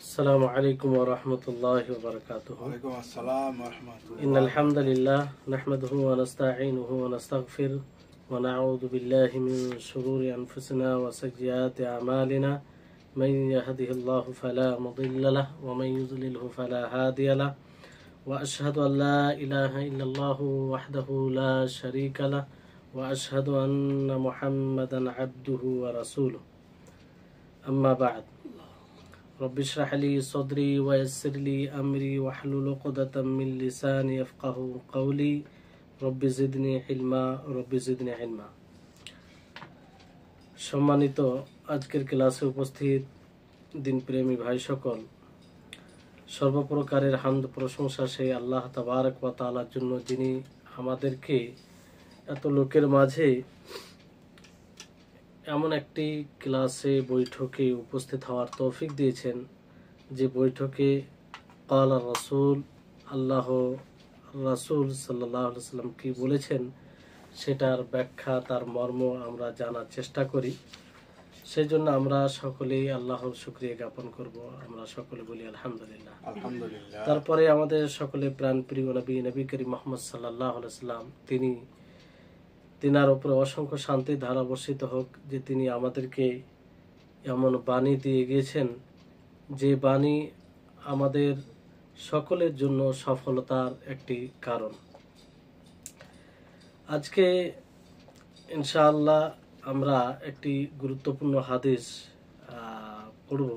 السلام عليكم ورحمة الله وبركاته. وعليكم السلام ورحمة الله. إن الحمد لله نحمده ونستعينه ونستغفر ونعوذ بالله من شرور أنفسنا وسيئات أعمالنا من يهده الله فلا مضل له ومن يضلله فلا هادي له وأشهد أن لا إله إلا الله وحده لا شريك له وأشهد أن محمدا عبده ورسوله أما بعد رب اشرح لي صدري ويسر لي أمري واحلل عقدة من لساني يفقهوا قولي رب زدني علما رب زدني علما। সম্মানিত আজকের ক্লাসে উপস্থিত দিনপ্রেমী ভাই সকল, সর্বপ্রকারের হামদ প্রশংসা সেই আল্লাহ তাবারক ওয়া তাআলার জন্য, যিনি আমাদেরকে এত লোকের মাঝে এমন একটি ক্লাসে বৈঠকে উপস্থিত হওয়ার তৌফিক দিয়েছেন, যে বৈঠকে ক্বালা রাসূল আল্লাহ রাসূল সাল্লাল্লাহু আলাইহি ওয়াসাল্লাম কি বলেছেন সেটার ব্যাখ্যা, তার মর্ম আমরা জানার চেষ্টা করি। সেজন্য আমরা সকলেই আল্লাহর শুকরিয়া জ্ঞাপন করব। আমরা সকলে বলি আলহামদুলিল্লাহ। আলহামদুলিল্লাহ। তারপরে আমাদের সকলে প্রাণপ্রিয় নবী করিম মুহাম্মদ সাল্লাল্লাহু আলাইহি ওয়াসাল্লাম, তিনার উপরে অসংখ্য শান্তি ধারা বর্ষিত হোক, যে তিনি আমাদেরকে এমন বাণী দিয়ে গিয়েছেন যে বাণী আমাদের সকলের জন্য সফলতার একটি কারণ। আজকে ইনশাআল্লাহ আমরা একটি গুরুত্বপূর্ণ হাদিস পড়ব।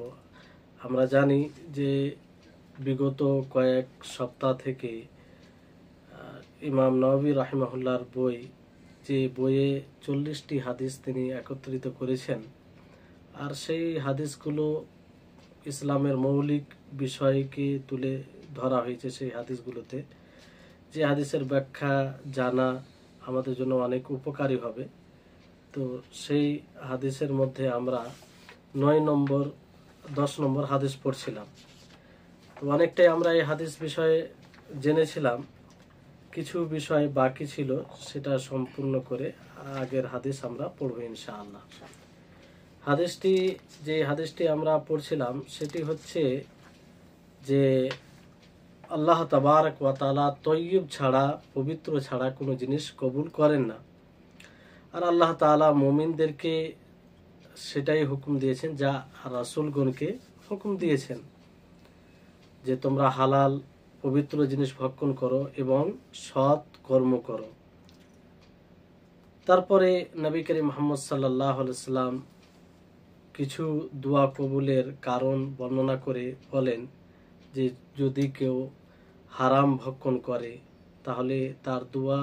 আমরা জানি যে বিগত কয়েক সপ্তাহ থেকে ইমাম নববী রাহিমাহুল্লাহর বই, যে বইয়ে 40টি হাদিস তিনি একত্রিত করেছেন, আর সেই হাদিসগুলো ইসলামের মৌলিক বিষয়কে তুলে ধরা হয়েছে। সেই হাদিসগুলোতে যে হাদিসের ব্যাখ্যা জানা আমাদের জন্য অনেক উপকারী হবে। তো সেই হাদিসের মধ্যে আমরা 9 নম্বর 10 নম্বর হাদিস পড়ছিলাম। তো অনেকটাই আমরা এই হাদিস বিষয়ে জেনেছিলাম, কিছু বিষয় বাকি ছিল, সেটা সম্পূর্ণ করে আগের হাদিস আমরা পড়ব ইনশাআল্লাহ। যে হাদিসটি আমরা পড়ছিলাম সেটি হচ্ছে যে আল্লাহ তাবারক ওয়া তাআলা তয়্যিব ছাড়া, পবিত্র ছাড়া কোনো জিনিস কবুল করেন না। আর আল্লাহ তাআলা মুমিনদেরকে সেটাই হুকুম দিয়েছেন যা রাসূলগণকে হুকুম দিয়েছেন, যে তোমরা হালাল পবিত্র জিনিস ভক্ষণ করো এবং সৎ কর্ম করো। তারপরে নবী করিম মুহাম্মদ সাল্লাল্লাহু আলাইহি ওয়াসাল্লাম কিছু দোয়া কবুলের কারণ বর্ণনা করে বলেন যে যদি কেউ হারাম ভক্ষণ করে তাহলে তার দোয়া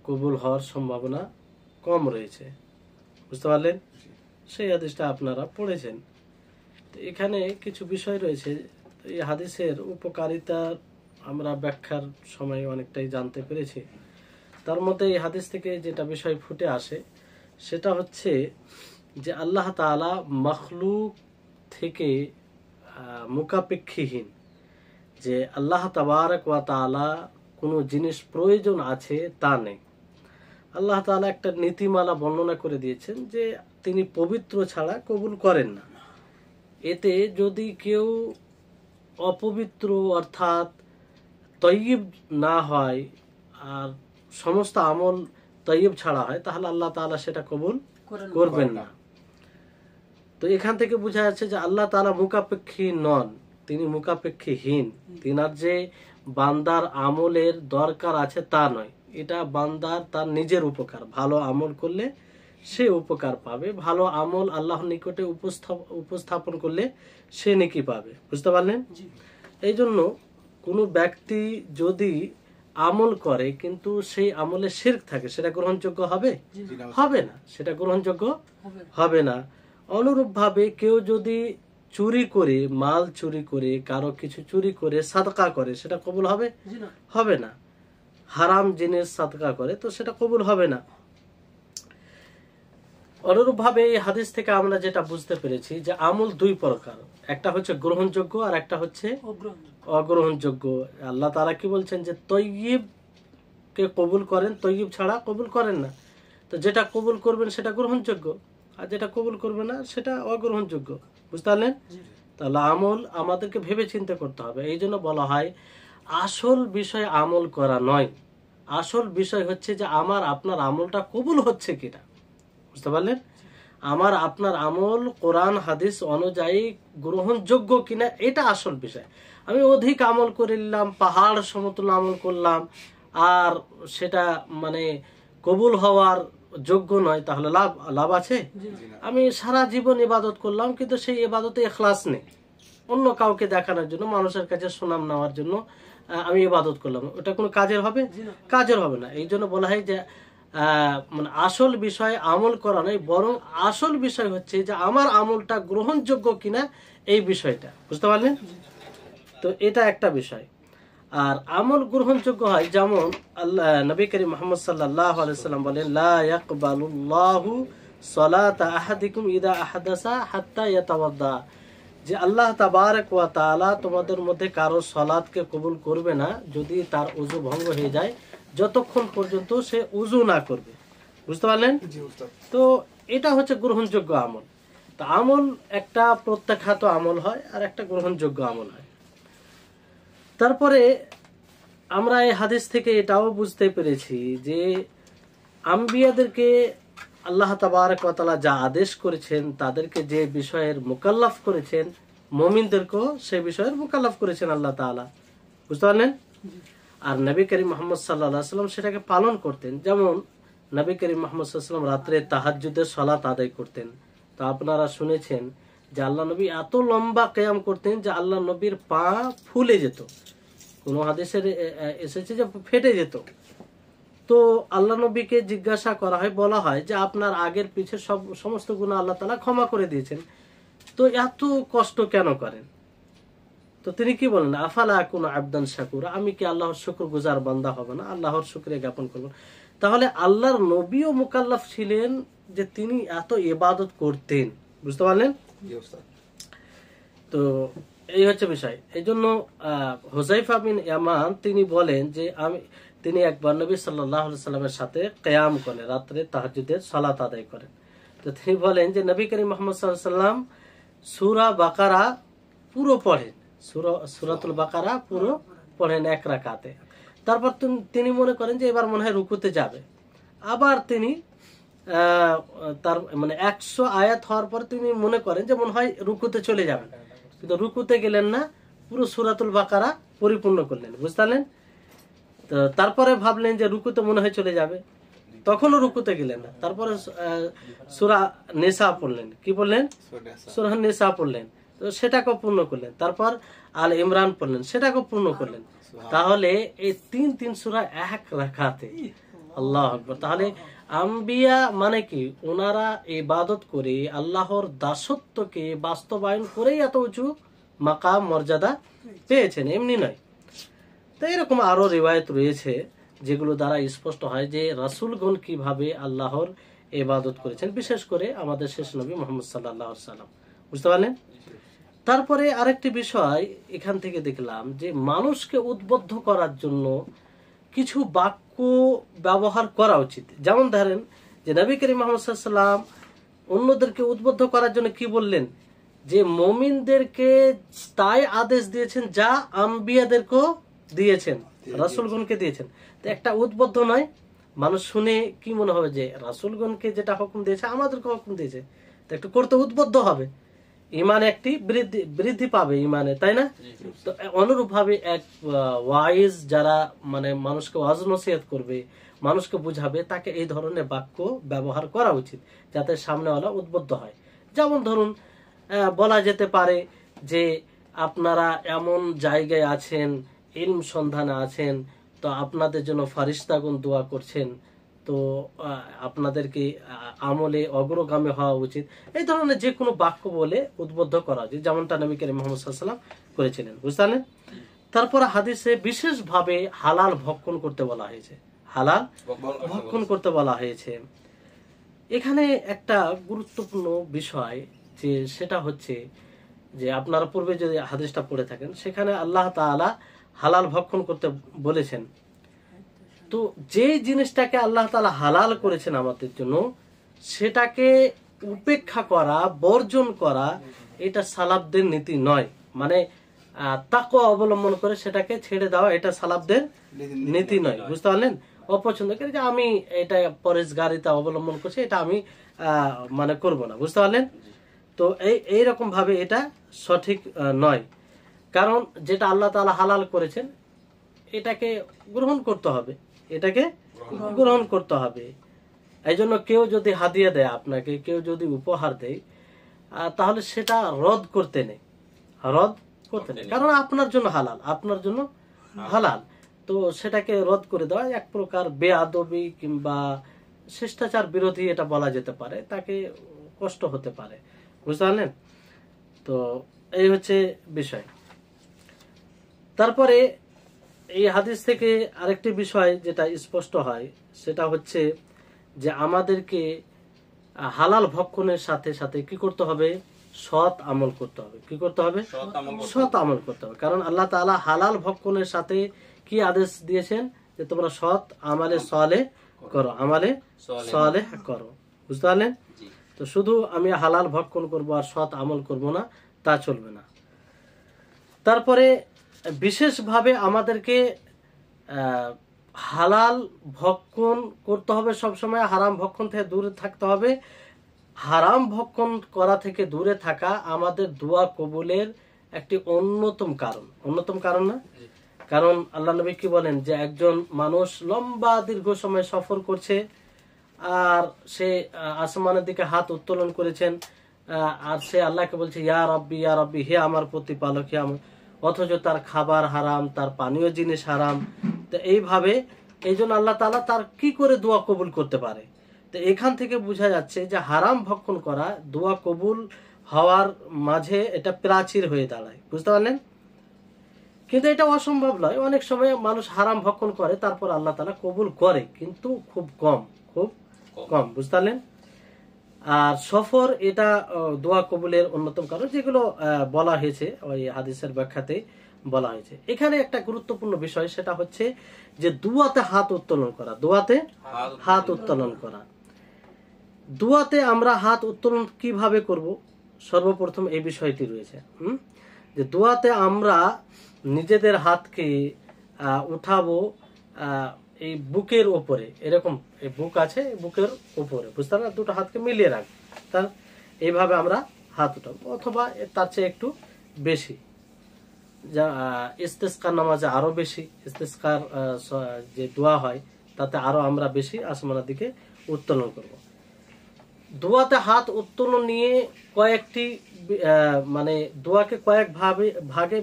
কবুল হওয়ার সম্ভাবনা কম রয়েছে। বুঝতে পারলেন? সেই হাদিসটা আপনারা পড়েছেন। তো এখানে কিছু বিষয় রয়েছে। এই হাদিসের উপকারিতা আমরা ব্যাখ্যার সময় অনেকটাই জানতে পেরেছি। তার মধ্যে এই হাদিস থেকে যেটা বিষয় ফুটে আসে সেটা হচ্ছে যে আল্লাহ তাআলা মাখলুক থেকে মুখাপেক্ষীহীন, যে আল্লাহ তাবারক ওয়া তাআলা কোনো জিনিস প্রয়োজন আছে তা নেই। আল্লাহ তাআলা একটা নীতিমালা বর্ণনা করে দিয়েছেন যে তিনি পবিত্র ছাড়া কবুল করেন না। এতে যদি কেউ অপবিত্র অর্থাৎ তয়্যিব না হয় আর সমস্ত আমল তয়্যিব ছাড়া হয়, তাহলে আল্লাহ তাআলা সেটা কবুল করবেন না। তো এখান থেকে বোঝা যাচ্ছে যে আল্লাহ তাআলা মুখাপেক্ষী নন, তিনি মুখাপেক্ষীহীন। তিনার যে বান্দার আমলের দরকার আছে তা নয়, এটা বান্দার তার নিজের উপকার। ভালো আমল করলে সে উপকার পাবে, ভালো আমল আল্লাহর নিকটে উপস্থাপন করলে সে নেকি পাবে। বুঝতে পারলেন? এই জন্য কোনো ব্যক্তি যদি আমল করে কিন্তু সেই আমলে শিরক থাকে, সেটা গ্রহণযোগ্য হবে? হবে না, সেটা গ্রহণযোগ্য হবে না। অনুরূপভাবে কেউ যদি চুরি করে, মাল চুরি করে, কারো কিছু চুরি করে সাদকা করে, সেটা কবুল হবে? হবে না। হারাম জিনিস সাদকা করে তো সেটা কবুল হবে না। অনুরূপভাবে এই হাদিস থেকে আমরা যেটা বুঝতে পেরেছি যে আমল দুই প্রকার, একটা হচ্ছে গ্রহণযোগ্য আর একটা হচ্ছে অগ্রহণযোগ্য। আল্লাহ তাআলা কি বলছেন যে তয়্যিব কে কবুল করেন, তয়্যিব ছাড়া কবুল করেন না। তো যেটা কবুল করবেন সেটা গ্রহণযোগ্য, আর যেটা কবুল করবে না সেটা অগ্রহণযোগ্য। বুঝতে পারলেন? তাহলে আমল আমাদেরকে ভেবে চিন্তে করতে হবে। এই জন্য বলা হয় আসল বিষয় আমল করা নয়, আসল বিষয় হচ্ছে যে আমার আপনার আমলটা কবুল হচ্ছে কিনা। বুঝতে পারলেন? আমার আপনার আমল কোরআন হাদিস অনুযায়ী গ্রহণযোগ্য কিনা, এটা আসল বিষয়। আমি অধিক আমল করে নিলাম, পাহাড় সমতুল্য আমল করলাম, আর সেটা মানে কবুল হওয়ার যোগ্য নয়, তাহলে লাভ আছে? আমি সারা জীবন ইবাদত করলাম, কিন্তু সেই ইবাদতে ইখলাস নেই, অন্য কাউকে দেখানোর জন্য, মানুষের কাছে সুনাম নেওয়ার জন্য আমি ইবাদত করলাম, ওটা কোনো কাজের হবে? কাজের হবে না। এই জন্য বলা হয় যে মানে আসল বিষয় আমল করা নয়, বরং আসল বিষয় হচ্ছে যে আমার আমলটা গ্রহণযোগ্য কিনা, এই বিষয়টা। বুঝতে পারলেন? তো এটা একটা বিষয়। আর আমল গ্রহণযোগ্য হয় যেমন আল্লাহ নবী করিম মুহাম্মদ সাল্লাল্লাহু আলাইহি ওয়াসাল্লাম বলেন, লা ইয়াকবালুল্লাহু সালাতা আহাদিকুম ইদা আহাদাসা হাত্তা ইয়াতাওয়াদ্দা, যে আল্লাহ তাবারক ওয়া তাআলা তোমাদের মধ্যে কারো সালাতকে কবুল করবে না যদি তার ওযু ভঙ্গ হয়ে যায়, যতক্ষণ পর্যন্ত সে ওযু না করবে। বুঝতে পারলেন? তো এটা হচ্ছে গ্রহণযোগ্য আমল। তো আমল একটা প্রত্যাখ্যাত আমল হয়, আর একটা গ্রহণযোগ্য আমল হয়। তারপরে আমরা এই হাদিস থেকে এটাও বুঝতে পেরেছি যে আম্বিয়াদেরকে আল্লাহ তাবারক ওয়া তাআলা যা আদেশ করেছেন, তাদেরকে যে বিষয়ের মুকাল্লাফ করেছেন, মুমিনদেরকেও সেই বিষয়ের মুকাল্লাফ করেছেন আল্লাহ তাআলা। বুঝতে পারলেন? আর নবী করিম মুহাম্মদ সাল্লাল্লাহু আলাইহি ওয়াসাল্লাম সেটাকে পালন করতেন। যেমন নবী করিম মুহাম্মদ সাল্লাল্লাহু আলাইহি ওয়াসাল্লাম রাত্রে তাহাজ্জুদের সালাত আদায় করতেন। তো আপনারা শুনেছেন যে আল্লাহ নবী এত লম্বা কিয়াম করতেন যে আল্লাহ নবীর পা ফুলে যেত, কোনো হাদিসে এসেছে যে ফেটে যেত। তো আল্লাহ নবীকে জিজ্ঞাসা করা হয়, বলা হয় যে আপনার আগের পিছের সমস্ত গুনাহ আল্লাহ তাআলা ক্ষমা করে দিয়েছেন, তো এত কষ্ট কেন করেন? তো তিনি কি বলেন, আফালা আকুনু আবদান শাকুরা, আমি কি আল্লাহর শুকরগুজার বান্দা হব না, আল্লাহর শুকরিয়া জ্ঞাপন করব? তাহলে আল্লাহর নবীও মুকাল্লাফ ছিলেন যে তিনি এত ইবাদত করতেন। বুঝতে পারলেন? তো এই হচ্ছে বিষয়। এই জন্য হুযায়ফা বিন ইয়ামান তিনি বলেন যে তিনি একবার নবী সাল্লাল্লাহু আলাইহি সাল্লামের সাথে কিয়াম করেন, রাত্রে তাহাজ্জুদের সালাত আদায় করেন। তো তিনি বলেন যে নবী করিম মুহাম্মদ সাল্লাল্লাহু আলাইহি সাল্লাম সূরা বাকারা পুরো পড়েন, সূরাতুল বাকারা পুরো পড়েন এক রাকাতে। তারপর তিনি মনে করেন যে এবার মনে হয় রুকুতে যাবে, আবার তিনি তার মানে 100 আয়াত হওয়ার পর তিনি মনে করেন যে মনে হয় রুকুতে চলে যাবেন, কিন্তু রুকুতে গেলেন না, পুরো সূরাতুল বাকারা পরিপূর্ণ করলেন। বুঝলেন? তো তারপরে ভাবলেন যে রুকুতে মনে হয় চলে যাবে, তখনও রুকুতে গেলেন না, তারপরে সূরা নিসা পড়লেন। কি পড়লেন? সূরা নিসা পড়লেন, তো সেটাকে পূর্ণ করলেন। তারপর আল ইমরান পড়লেন, সেটাকে পূর্ণ করলেন। তাহলে এই তিন সূরা এক রাকাতে। আল্লাহু আকবার। তাহলে আম্বিয়া মানে কি, ওনারা ইবাদত করে আল্লাহর দাসত্বকে বাস্তবায়ন করেই এত উঁচু মাকাম মর্যাদা পেয়েছেন, এমনি নয়। তো এরকম আরো রিওয়ায়াত রয়েছে যেগুলো দ্বারা স্পষ্ট হয় যে রাসূলগণ কিভাবে আল্লাহর ইবাদত করেছেন, বিশেষ করে আমাদের শেষ নবী মুহাম্মদ সাল্লাল্লাহু আলাইহি সাল্লাম। বুঝতে পারলেন? তারপরে আরেকটি বিষয় এখান থেকে দেখলাম যে মানুষকে উদ্বুদ্ধ করার জন্য কিছু বাক্য ব্যবহার করা উচিত। যেমন ধরেন যে নবী করিম মুহাম্মদ সাল্লাল্লাহু আলাইহি সাল্লাম অন্যদেরকে উদ্বুদ্ধ করার জন্য কি বললেন, যে মুমিনদেরকে তাই আদেশ দিয়েছেন যা আম্বিয়াদেরকেও দিয়েছেন, রাসূলগণকে দিয়েছেন। তো একটা উদ্বুদ্ধ নয়, মানুষ শুনে কি মনে হবে যে রাসূলগণকে যেটা হুকুম দিয়েছে আমাদেরকে হুকুম দিয়েছে, তো একটু করতে উদ্বুদ্ধ হবে, ইমানে একটি বৃদ্ধি পাবে ইমানে, তাই না? তো অনুরূপ ভাবে এক ওয়াইজ যারা মানে মানুষকে ওয়াজ নসিহত করবে, মানুষকে বুঝাবে, তাকে এই ধরনের বাক্য ব্যবহার করা উচিত যাতে সামনেওয়ালা উদ্বুদ্ধ হয়। যেমন ধরুন বলা যেতে পারে যে আপনারা এমন জায়গায় আছেন, ইলম সন্ধানে আছেন, তো আপনাদের জন্য ফারিস্তাগণ দোয়া করছেন, তো আপনাদেরকে আমলে অগ্রগামী হওয়া উচিত। এই ধরনের যে কোনো বাক্য বলে উদ্বুদ্ধ করা উচিত, যেমনটা নবী করিম মুহাম্মদ সাল্লাল্লাহু আলাইহি ওয়াসাল্লাম করেছিলেন। বুঝলেন? তারপর হাদিসে বিশেষভাবে হালাল ভক্ষণ করতে বলা হয়েছে, হালাল ভক্ষণ করতে বলা হয়েছে। এখানে একটা গুরুত্বপূর্ণ বিষয় যে সেটা হচ্ছে যে আপনারা পূর্বে যদি হাদিসটা পড়ে থাকেন, সেখানে আল্লাহ তাআলা হালাল ভক্ষণ করতে বলেছেন। তো যে জিনিসটাকে আল্লাহ তাআলা হালাল করেছেন আমাদের জন্য, সেটাকে উপেক্ষা করা, বর্জন করা, এটা সালাফদের নীতি নয়। মানে তাকওয়া অবলম্বন করে সেটাকে ছেড়ে দেওয়া, এটা সালাফদের নীতি নয়। বুঝতে পারলেন? অপছন্দ করে যে আমি এটা পরেশগারিতা অবলম্বন করছি, এটা আমি মানে করব না। বুঝতে পারলেন? তো এইরকম ভাবে এটা সঠিক নয়। কারণ যেটা আল্লাহ তাআলা হালাল করেছেন এটাকে গ্রহণ করতে হবে, এটাকে গ্রহণ করতে হবে। এই জন্য কেউ যদি হাদিয়া দেয় আপনাকে, কেউ যদি উপহার দেয়, তাহলে সেটা রদ করতে নেই, রদ করতে নেই। কারণ আপনার জন্য হালাল, আপনার জন্য হালাল। তো সেটাকে রদ করে দেওয়া এক প্রকার বেআদবি কিংবা শিষ্টাচার বিরোধী এটা বলা যেতে পারে, তাকে কষ্ট হতে পারে। বুঝতে পারলেন? তো এই হচ্ছে বিষয়। তারপরে এই হাদিস থেকে আরেকটি বিষয় যেটা স্পষ্ট হয় সেটা হচ্ছে যে আমাদেরকে হালাল ভক্ষণের সাথে সাথে কি করতে হবে? সৎ আমল করতে হবে। কি করতে হবে? সৎ আমল করতে হবে। কারণ আল্লাহ তাআলা হালাল ভক্ষণের সাথে কি আদেশ দিয়েছেন? যে তোমরা সৎ আমালে সালেহ করো, আমালে সালেহ করো। বুঝতে পারলেন? তো শুধু আমি হালাল ভক্ষণ করব আর সৎ আমল করব না, তা চলবে না। তারপরে বিশেষভাবে আমাদেরকে হালাল ভক্ষণ করতে হবে সবসময়, হারাম ভক্ষণ থেকে দূরে থাকতে হবে। হারাম ভক্ষণ করা থেকে দূরে থাকা আমাদের দোয়া কবুলের একটি অন্যতম কারণ। অন্যতম কারণ না? কারণ আল্লাহ নবী কি বলেন যে একজন মানুষ লম্বা দীর্ঘ সময় সফর করছে আর সে আসমানের দিকে হাত উত্তোলন করেছেন, আর সে আল্লাহকে বলছে ইয়া রাব্বি ইয়া রাব্বি, হে আমার প্রতিপালক, হে আমার, অথচ তার খাবার হারাম, তার পানীয় জিনিস হারাম। তো এইভাবে এই জন্য আল্লাহ তাআলা তার কি করে দোয়া কবুল করতে পারে? তো এখান থেকে বোঝা যাচ্ছে যে হারাম ভক্ষণ করা দোয়া কবুল হওয়ার মাঝে এটা প্রাচীর হয়ে দাঁড়ায়। বুঝতে পারলেন? কিন্তু এটা অসম্ভব নয়। অনেক সময় মানুষ হারাম ভক্ষণ করে তারপর আল্লাহ তাআলা কবুল করে, কিন্তু খুব কম, খুব কম। বুঝতে পারলেন? আর সফর এটা দোয়া কবুলের অন্যতম কারণ, যেগুলো বলা হয়েছে ওই হাদিসের ব্যাখ্যাতে বলা হয়েছে। এখানে একটা গুরুত্বপূর্ণ বিষয় সেটা হচ্ছে যে দুয়াতে হাত উত্তোলন করা, দুয়াতে হাত উত্তোলন করা। দুয়াতে আমরা হাত উত্তোলন কিভাবে করব? সর্বপ্রথম এই বিষয়টি রয়েছে যে দুয়াতে আমরা নিজেদের হাতকে উঠাবো এই বুকের উপরে, এরকম এই বুক আছে, বুকের উপরে, বুঝতে পারলেন? দুটো হাতকে মিলিয়ে রাখবো, তার এইভাবে আমরা হাত উঠাবো, অথবা তার চেয়ে একটু বেশি। যা ইস্তেসকার নামাজে আরো বেশি, ইস্তেসকার যে দোয়া হয় তাতে আরো আমরা বেশি আসমানের দিকে উত্তোলন করব। দোয়াতে হাত উত্তোলন নিয়ে কয়েকটি মানে দোয়াকে কয়েক ভাগে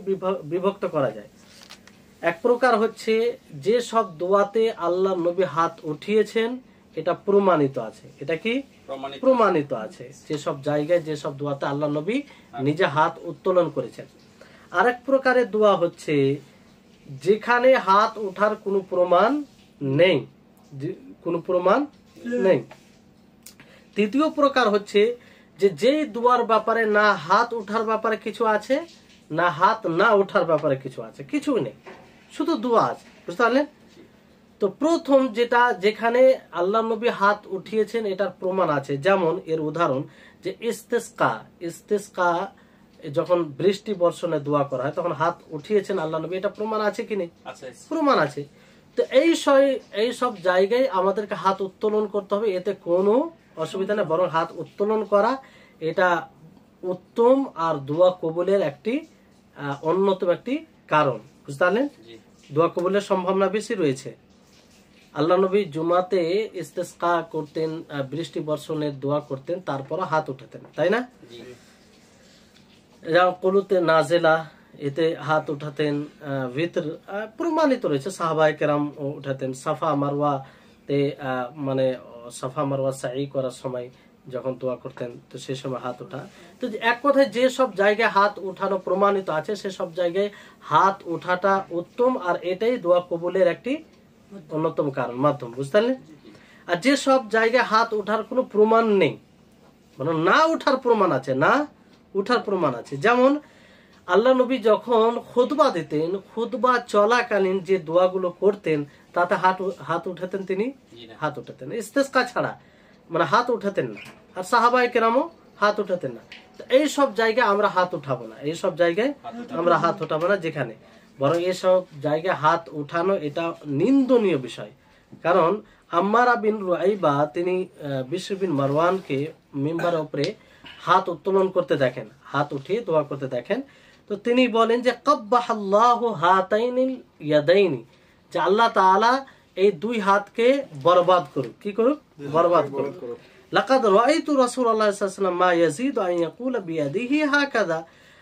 বিভক্ত করা যায়। এক প্রকার হচ্ছে যে সব দোয়াতে আল্লাহ নবী হাত উঠিয়েছেন এটা প্রমাণিত আছে। এটা কি প্রমাণিত আছে? যে সব জায়গায় যে সব দোয়াতে আল্লাহ নবী নিজে হাত উত্তোলন করেছেন। আরেক প্রকারের দোয়া হচ্ছে যেখানে হাত ওঠার কোনো প্রমাণ নেই, কোনো প্রমাণ নেই। তৃতীয় প্রকার হচ্ছে যে যেই দোয়ার ব্যাপারে না হাত ওঠার ব্যাপারে কিছু আছে, না হাত না ওঠার ব্যাপারে কিছু আছে, কিছুই নেই, শুধু দোয়া আছে। বুঝতে পারলেন? তো প্রথম যেটা যেখানে আল্লাহ নবী হাত উঠিয়েছেন এটার প্রমাণ আছে, যেমন এর উদাহরণ যে ইস্তেসকা যখন বৃষ্টি বর্ষণে দোয়া করা হয় তখন হাত উঠিয়েছেন আল্লাহ নবী, এটা প্রমাণ আছে কি নেই? প্রমাণ আছে। তো এই সব জায়গায় আমাদেরকে হাত উত্তোলন করতে হবে, এতে কোনো অসুবিধা নেই, বরং হাত উত্তোলন করা এটা উত্তম আর দোয়া কবুলের একটি অন্যতম একটি কারণ। বুঝতে পারলেন? দোয়া কবুলের সম্ভাবনা বেশি রয়েছে। আল্লাহ নবী জুমাতে ইস্তেসকা করতেন, বৃষ্টি বর্ষণের দোয়া করতেন, তারপর হাত উঠাতেন, তাই না? কুনুতে নাজেলা এতে হাত উঠাতেন, ভিতর প্রমাণিত রয়েছে, সাহাবায়ে কেরাম উঠাতেন। সাফা মারওয়াতে মানে সাফা মারওয়া সাই করার সময় যখন দোয়া করতেন তো সে সময় হাত ওঠা। তো এক কথায় যে সব জায়গায় হাত উঠানো প্রমাণিত আছে সে সব জায়গায় হাত উঠাটা উত্তম, আর এটাই দোয়া কবুলের একটি অন্যতম কারণ, মাধ্যম। বুঝতে পারলেন? আর যে সব জায়গায় হাত ওঠার কোনো প্রমাণ নেই, মানে না উঠার প্রমাণ আছে, না উঠার প্রমাণ আছে, যেমন আল্লাহ নবী যখন খুতবা দিতেন, খুতবা চলাকালীন যে দোয়াগুলো করতেন তাতে হাত উঠাতেন, তিনি হাত উঠাতেন। ইস্তেসকা ছাড়া মানে হাত উঠাতেন না। আর সাহাবায়ে কেরামও হাত উঠাতেন না। তো এই সব জায়গায় আমরা হাত উঠাবো না, এই সব জায়গায় আমরা হাত উঠাবো না যেখানে, বরং এইসব জায়গায় হাত উঠানো এটা নিন্দনীয় বিষয়। কারণ আম্মারা বিন রুআইবা তিনি বিশর বিন মারওয়ানকে মিম্বারের উপরে হাত উত্তোলন করতে দেখেন, হাত উঠিয়ে দোয়া করতে দেখেন। তো তিনি বলেন যে কব্বাহাল্লাহু হাতাইনিল ইয়াদাইনি, যে আল্লাহ তাআলা এই দুই হাতকে বরবাদ করুক, কি করুক, বরবাদ করুক। লাকাদ রাআইতু রাসূলুল্লাহ সাল্লাল্লাহু আলাইহি ওয়াসাল্লাম মা ইয়াজিদু আন ইয়াকুলা বিয়াদিহি হাকাযা,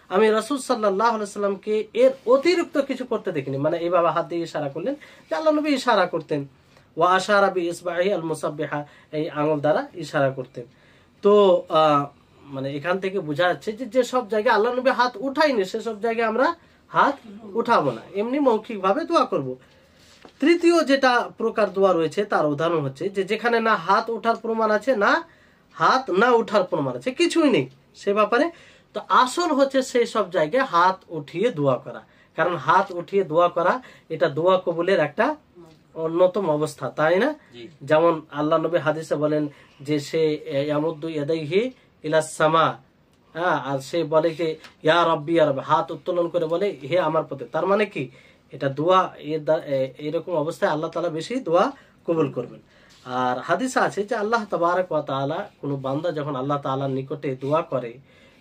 আমি রাসূল সাল্লাল্লাহু আলাইহি ওয়াসাল্লামকে এর অতিরিক্ত কিছু করতে দেখিনি। মানে এইভাবে হাত দিয়ে ইশারা করলেন, যে আল্লাহ নবী ইশারা করতেন। ওয়া আশারা বি ইসবাহি আল মুসাব্বিহা, এই আঙ্গুল দ্বারা ইশারা করতেন। তো মানে এখান থেকে বোঝা যাচ্ছে যে যে সব জায়গায় আল্লাহ নবী হাত উঠাইনি সেসব জায়গায় আমরা হাত উঠাবো না, এমনি মৌখিক ভাবে দোয়া করব। তৃতীয় যেটা প্রকার দোয়া রয়েছে তার উদাহরণ হচ্ছে যে যেখানে না হাত ওঠার প্রমাণ আছে, না হাত না ওঠার প্রমাণ আছে, কিছুই নেই সে ব্যাপারে। তো আসল হচ্ছে সেই সব জায়গায় হাত উঠিয়ে দোয়া করা, কারণ হাত উঠিয়ে দোয়া করা এটা দোয়া কবুলের একটা অন্যতম অবস্থা, তাই না? যেমন আল্লাহ নবী হাদিসে বলেন যে সে ইয়ামুদ্দু ইয়াদাইহি ইলাস সামা, হ্যাঁ, আর সে বলে যে ইয়া রাব্বি ইয়া রাব্বি, হাত উত্তোলন করে বলে হে আমার প্রতি। তার মানে কি, এটা দোয়া, এরকম অবস্থায় আল্লাহ তাআলা বেশি দোয়া কবুল করবেন। আর হাদিসে আছে যে আল্লাহ তাবারক ওয়া তাআলা, কোন বান্দা যখন আল্লাহ তাআলার নিকটে দোয়া করে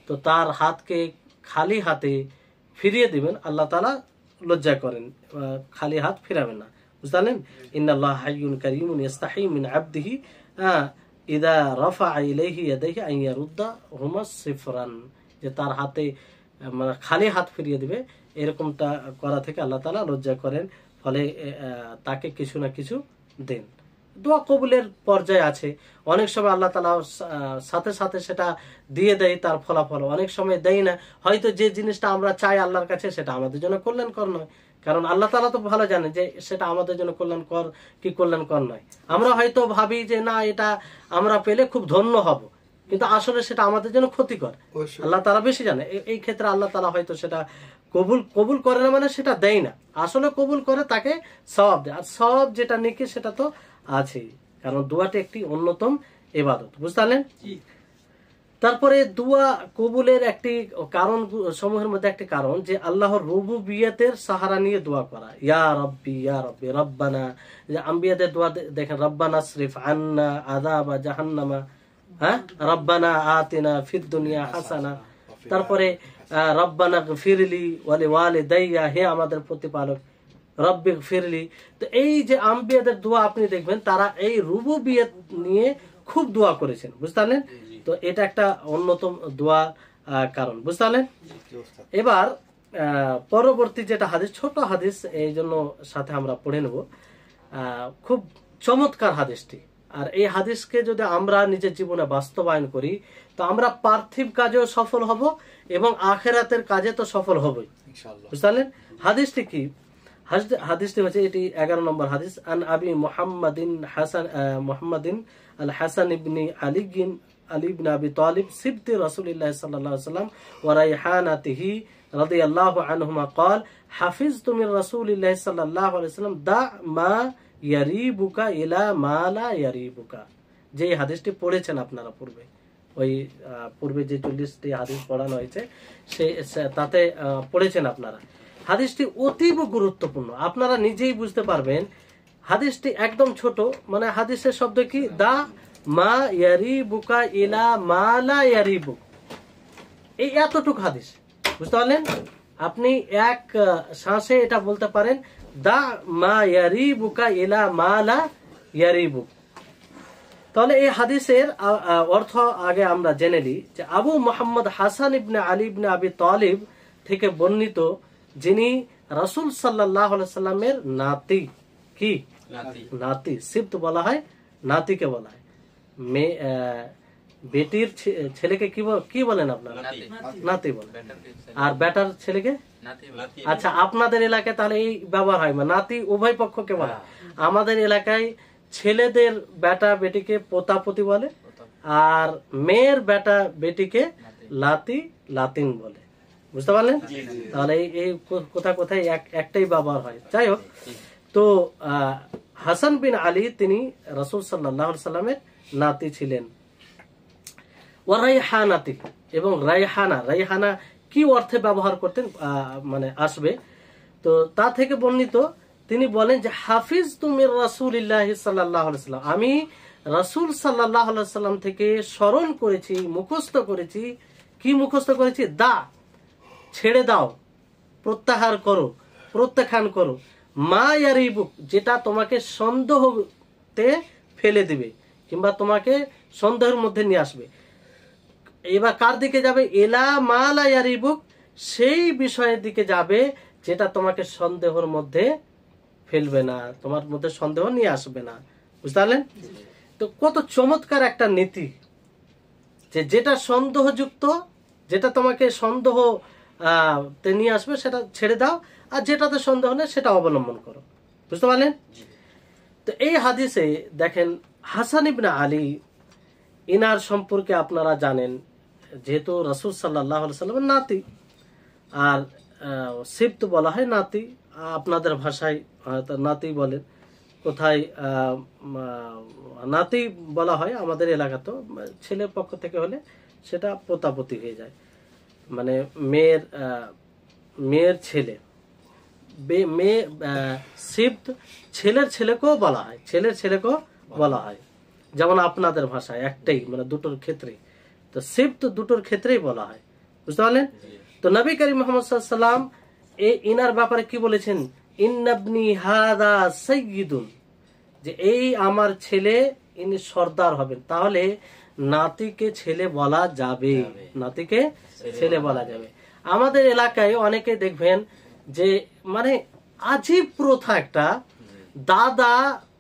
তো তার হাতকে খালি হাতে ফিরিয়ে দিবেন, আল্লাহ তাআলা লজ্জা করেন, খালি হাত ফিরাবেন না, বুঝলেন? ইন্নাল্লাহ হাইয়ুন কারীমুন ইস্তাহি মিন আবদিহি ইদা রাফা ইলাইহি ইয়াদাইহি আন ইয়ারুদ্দাহুমা সিফরান, যে তার হাতে মানে খালি হাত ফিরিয়ে দিবে, এরকমটা করা থেকে আল্লাহ তাআলা লজ্জা করেন, ফলে তাকে কিছু না কিছু দেন। দোয়া কবুলের পর্যায়ে আছে, অনেক সময় আল্লাহ তাআলা সাথে সাথে সেটা দিয়ে দেয় তার ফলাফল, অনেক সময় দেয় না। হয়তো যে জিনিসটা আমরা চাই আল্লাহর কাছে সেটা আমাদের জন্য কল্যাণকর নয়, কারণ আল্লাহ তাআলা তো ভালো জানে যে সেটা আমাদের জন্য কল্যাণকর কি কল্যাণকর নয়। আমরা হয়তো ভাবি যে না এটা আমরা পেলে খুব ধন্য হব, কিন্তু আসলে সেটা আমাদের জন্য ক্ষতিকর, আল্লাহ তাআলা বেশি জানে। এই ক্ষেত্রে আল্লাহ তাআলা হয়তো সেটা কবুল করে না, মানে সেটা দেয় না, আসলে কবুল করে তাকে সওয়াব দেয়। আর সওয়াব যেটা নেকি সেটা তো আছে, কারণ দোয়াটি একটি অন্যতম ইবাদত, বুঝলেন? তারপরে দোয়া কবুলের একটি কারণ সমূহের মধ্যে একটি কারণ যে আল্লাহর রুবুবিয়তের সাহারা নিয়ে দোয়া করা। ইয়া রব্বি ইয়া রব্বি রব্বানা, যে আম্বিয়াদের দোয়া দেখেন, রব্বানা আসরিফ আন্না আযাবা জাহান্নামা, হ্যাঁ, রব্বানা আতিনা ফিদ দুনিয়া হাসানা, তারপরে রব্বানা গফিরলি ওয়া লিওয়ালিদাইয়া, হে আমাদের প্রতিপালক রব্বি গফিরলি। তো এই যে আম্বিয়াদের দোয়া আপনি দেখবেন তারা এই রুবুবিয়ত নিয়ে খুব দোয়া করেছেন, বুঝলেন? তো এটা একটা অন্যতম দোয়া কারণ, বুঝলেন? এবার পরবর্তী যেটা হাদিস, ছোট হাদিস, এই জন্য সাথে আমরা পড়ে নেব, খুব চমৎকার হাদিসটি। আর এই হাদিসকে যদি আমরা নিজের জীবনে বাস্তবায়ন করি তো আমরা পার্থিব কাজেও সফল হব এবং আখেরাতের কাজে তো সফল হবই, বুঝলেন? হাদিসটি কি? হাদিসটি হচ্ছে, এটি 11 নম্বর হাদিস। আন আবি মুহাম্মাদিন আল হাসান ইবনে আলী ইবনে আবি তালিব সিবতি রাসূলুল্লাহ সাল্লাল্লাহু আলাইহি ওয়াসাল্লাম ওয়া রাইহানাতিহি রাদিয়াল্লাহু আনহুমা قال حفظت من رسول الله صلى الله عليه وسلم দা মা ইয়ারিবুকা ইলা মা লা ইয়ারিবুকা। যে হাদিসটি পড়েছেন আপনারা পূর্বে, ওই পূর্বে যে 40টি হাদিস পড়ানো হয়েছে তাতে পড়েছেন আপনারা। হাদিসটি অতীব গুরুত্বপূর্ণ, আপনারা নিজেই বুঝতে পারবেন। হাদিসটি একদম ছোট, মানে হাদিসের শব্দ কি, দা মা ইয়ারিবুকা ইলা মা লা ইয়ারিবুক, এই এতটুক হাদিস, বুঝতে পারলেন? আপনি এক শ্বাসে এটা বলতে পারেন, দা মা ইয়ারিবুকা ইলা মা লা ইয়ারিবুক। তাহলে এই হাদিসের অর্থ আগে আমরা জেনে নিই যে আবু মুহাম্মদ হাসান ইবনে আলী ইবনে আবি তালিব থেকে বর্ণিত, যিনি রাসূল সাল্লাল্লাহু আলাইহি সাল্লামের নাতি, কি নাতি, সিবত বলা হয়, নাতিকে বলা হয়। বেটির ছেলেকে কি বলেন আপনারা? নাতি বলেন। আর বেটার ছেলেকে? আচ্ছা, আপনাদের এলাকায় তাহলে এই ব্যবহার হয়, নাতি উভয় পক্ষকে বলা। আমাদের এলাকায় ছেলেদের বেটা বেটিকে পোতাপতি বলে, আর মেয়ের বেটা বেটিকে লাতি লাতিন বলে, বুঝতে পারলেন? তাহলে এই কোথায় একটাই ব্যবহার হয়। যাই হোক, তো হাসান বিন আলী তিনি রাসূল সাল্লাল্লাহু আলাইহি সাল্লামের নাতি ছিলেন। ওয়া রাইহানাতি, এবং রাইহানা, রাইহানা কি অর্থে ব্যবহার করতেন মানে আসবে। তো তা থেকে বর্ণিত তিনি বলেন যে হাফিজ তুমির রাসূলিল্লাহ সাল্লাল্লাহু আলাইহি ওয়াসাল্লাম, আমি রাসূল সাল্লাল্লাহু আলাইহি ওয়াসাল্লাম থেকে স্মরণ করেছি, মুখস্থ করেছি। কি মুখস্থ করেছি? দা, ছেড়ে দাও, প্রত্যাহার করো, প্রত্যাখ্যান করো, মা ইয়ারিবুক, যেটা তোমাকে সন্দেহতে ফেলে দিবে কিংবা তোমাকে সন্দেহের মধ্যে নিয়ে আসবে। এবার কার দিকে যাবে? এলা মা লা ইয়ারিবুক, সেই বিষয়ের দিকে যাবে যেটা তোমাকে সন্দেহের মধ্যে ফেলবে না, তোমার মধ্যে সন্দেহ নিয়ে আসবে না। বুঝতে পারলেন? তো কত চমৎকার একটা নীতি, যে যেটা সন্দেহযুক্ত, যেটা তোমাকে সন্দেহ তে নিয়ে আসবে সেটা ছেড়ে দাও, আর যেটাতে সন্দেহ নেই সেটা অবলম্বন করো। বুঝতে পারলেন? তো এই হাদিসে দেখেন হাসান ইবনে আলী, ইনার সম্পর্কে আপনারা জানেন, যেহেতু রাসূল সাল্লাল্লাহু আলাইহি ওয়াসাল্লামের নাতি, আর সিবত বলা হয় নাতি, আপনাদের ভাষায় হয়তো নাতি বলেন, কোথায় নাতি বলা হয়, আমাদের এলাকাতেও ছেলের পক্ষ থেকে হলে সেটা পোতাপতি হয়ে যায়, মানে মেয়ের ছেলে, মেয়ে সিবত ছেলের ছেলেকেও বলা হয়, ছেলের ছেলেকেও বলা হয়, যেমন আপনাদের ভাষায় একটাই, মানে দুটোর ক্ষেত্রে। তো সিবত দুটোর ক্ষেত্রেই বলা হয়। বুঝতে পারলেন? তো নবী করিম মুহাম্মদ সাল্লাল্লাহু আলাইহি ওয়াসাল্লাম ইনার ব্যাপারে কি বলেছেন? ইন্নাবনি হাদা সাইয়্যিদুন, যে এই আমার ছেলে, ইনি সর্দার হবেন। তাহলে নাতিকে ছেলে বলা যাবে, নাতিকে ছেলে বলা যাবে। আমাদের এলাকায় অনেকে দেখবেন যে মানে আজীব প্রথা একটা, দাদা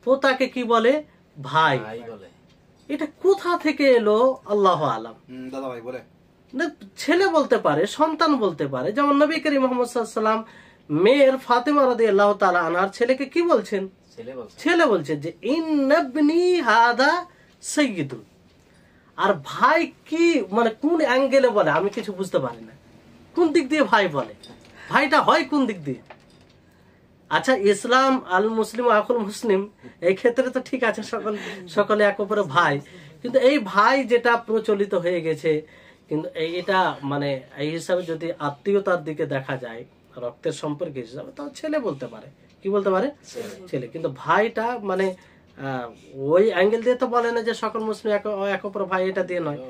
পোতাকে কি বলে? ভাই। এটা কোথা থেকে এলো আল্লাহু আলাম। দাদা ভাই বলে না, ছেলে বলতে পারে, সন্তান বলতে পারে। যেমন নবী করিম মুহাম্মদ সাল্লাল্লাহু আলাইহি ওয়াসাল্লাম মেয়ের ফাতেমা রাদিয়াল্লাহু তাআলা আনহার ছেলেকে কি বলছেন? ছেলে বলছেন, যে ইন্নাবনি হাদা সাইয়্যিদুন। আর ভাই কি মানে কোন অ্যাঙ্গেলে বলে আমি কিছু বুঝতে পারি না, কোন দিক দিয়ে ভাই বলে? ভাইটা হয় কোন দিক দিয়ে? আচ্ছা, ইসলাম আল মুসলিম আকুল মুসলিম, এই ক্ষেত্রে তো ঠিক আছে, সকলে এক অপরের ভাই, কিন্তু এই ভাই যেটা প্রচলিত হয়ে গেছে, কিন্তু এটা মানে এই হিসাবে যদি আত্মীয়তার দিকে দেখা যায়, রক্তের সম্পর্ক হিসাবে, তাহলে ছেলে বলতে পারে। কি বলতে পারে? ছেলে। কিন্তু ভাইটা মানে ওই অ্যাঙ্গেল দিয়ে তো বলে না যে সকল মুসলিম এক অপর ভাই, এটা দিয়ে নয়।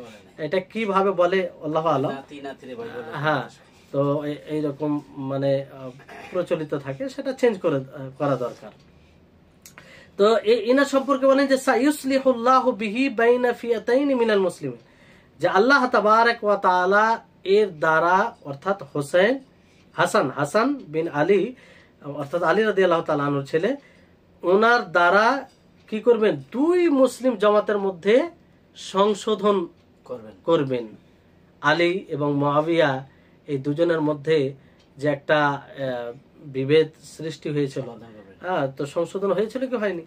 এটা কিভাবে বলে আল্লাহু আলাম। হ্যাঁ, তো এইরকম মানে প্রচলিত থাকে, সেটা চেঞ্জ করা দরকার। তো ইনার সম্পর্কে বলেন যে সাইয়ুসলিহুল্লাহু বিহি বাইনা ফিয়াতাইনি মিনাল মুসলিমিন, যে আল্লাহ তাবারক ওয়া তাআলা এর দ্বারা, অর্থাৎ হাসান বিন আলী, অর্থাৎ আলী রাদিয়াল্লাহু তাআলা আনহুর ছেলে, ওনার দ্বারা কি করবেন? দুই মুসলিম জামাতের মধ্যে সংশোধন করবেন। আলী এবং মুআবিয়া, এই দুজনের মধ্যে যে একটা বিভেদ সৃষ্টি হয়েছিল, হ্যাঁ, তো সংশোধন হয়েছিল কি হয়নি?